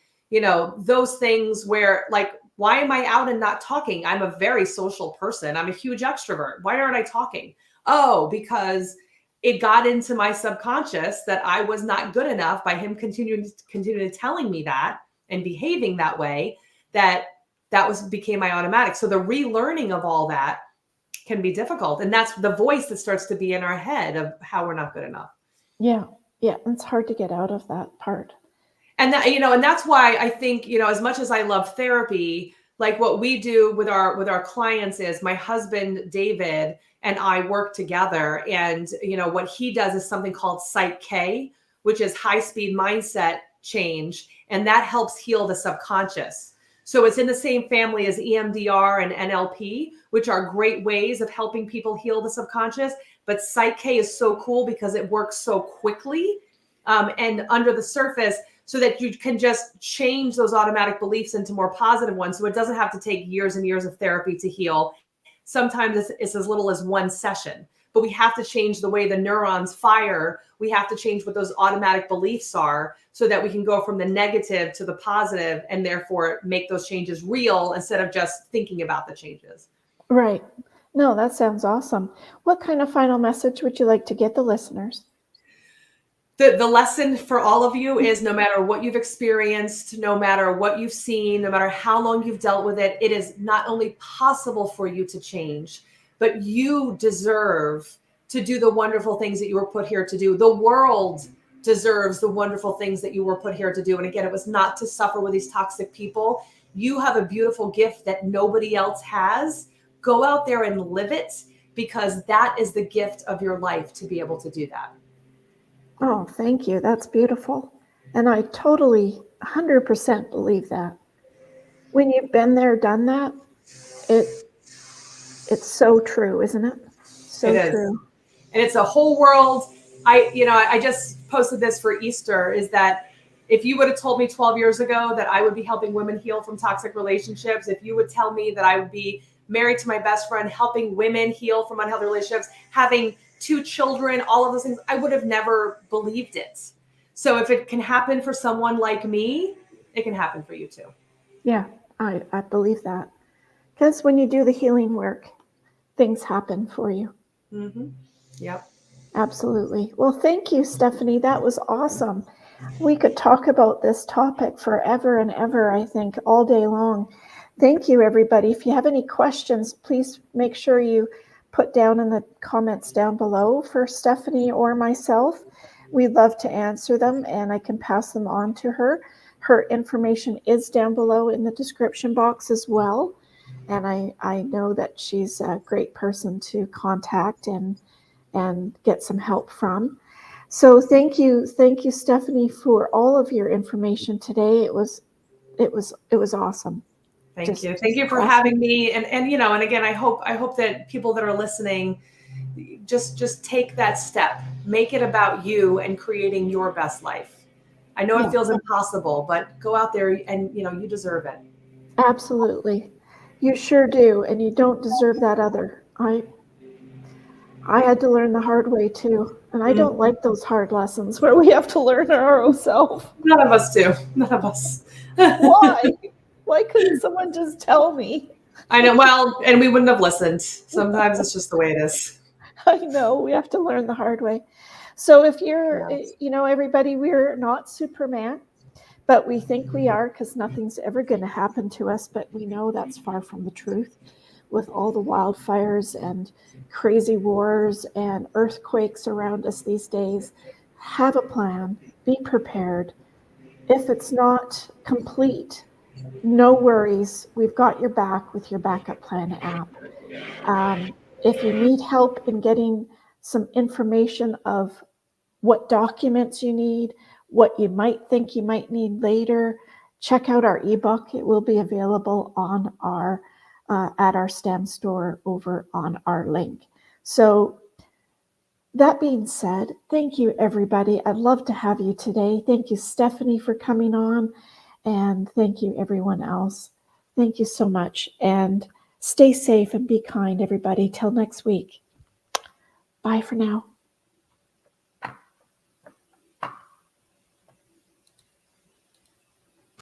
those things where like, why am I out and not talking? I'm a very social person. I'm a huge extrovert. Why aren't I talking? Oh, because it got into my subconscious that I was not good enough by him continuing telling me that and behaving that way, that became my automatic. So the relearning of all that can be difficult. And that's the voice that starts to be in our head of how we're not good enough. Yeah. Yeah. It's hard to get out of that part. And that, and that's why I think, as much as I love therapy, like what we do with our clients is my husband, David, and I work together. And, what he does is something called Psych K, which is high speed mindset change. And that helps heal the subconscious. So it's in the same family as EMDR and NLP, which are great ways of helping people heal the subconscious. But Psych K is so cool because it works so quickly and under the surface, so that you can just change those automatic beliefs into more positive ones. So it doesn't have to take years and years of therapy to heal. Sometimes it's as little as one session, but we have to change the way the neurons fire. We have to change what those automatic beliefs are so that we can go from the negative to the positive and therefore make those changes real instead of just thinking about the changes. Right. No, that sounds awesome. What kind of final message would you like to get the listeners? The lesson for all of you is no matter what you've experienced, no matter what you've seen, no matter how long you've dealt with it, it is not only possible for you to change, but you deserve to do the wonderful things that you were put here to do. The world deserves the wonderful things that you were put here to do. And again, it was not to suffer with these toxic people. You have a beautiful gift that nobody else has. Go out there and live it, because that is the gift of your life, to be able to do that. Oh, thank you. That's beautiful. And I totally 100% believe that. When you've been there, done that, it's so true, isn't it? So It is. true. And it's a whole world. I just posted this for Easter, is that if you would have told me 12 years ago that I would be helping women heal from toxic relationships, if you would tell me that I would be married to my best friend, helping women heal from unhealthy relationships, having 2 children, all of those things, I would have never believed it. So if it can happen for someone like me, it can happen for you too. Yeah, I believe that. Because when you do the healing work, things happen for you. Mm-hmm. Yep. Absolutely. Well, thank you, Stephanie. That was awesome. We could talk about this topic forever and ever, I think, all day long. Thank you, everybody. If you have any questions, please make sure you put down in the comments down below for Stephanie or myself. We'd love to answer them, and I can pass them on to her. Her information is down below in the description box as well. And I know that she's a great person to contact and get some help from. So thank you, Stephanie, for all of your information today. It was awesome. Thank you for awesome. having me. And and again, I hope that people that are listening just take that step, make it about you and creating your best life. I know it feels impossible, but go out there and you deserve it. Absolutely. You sure do, and you don't deserve that other. I had to learn the hard way too, and I don't like those hard lessons where we have to learn our own self. None of us do. None of us. Why? Why couldn't someone just tell me? I know. Well, and we wouldn't have listened. Sometimes it's just the way it is. I know, we have to learn the hard way. So if you're, Yes. everybody, we're not Superman, but we think we are, because nothing's ever going to happen to us. But we know that's far from the truth, with all the wildfires and crazy wars and earthquakes around us these days. Have a plan, be prepared. If it's not complete, no worries. We've got your back with your backup plan app. If you need help in getting some information of what documents you need, what you might think you might need later, check out our ebook. It will be available on our at our STEM store over on our link. So that being said, thank you, everybody. I'd love to have you today. Thank you, Stephanie, for coming on. And thank you, everyone else. Thank you so much. And stay safe and be kind, everybody. Till next week. Bye for now.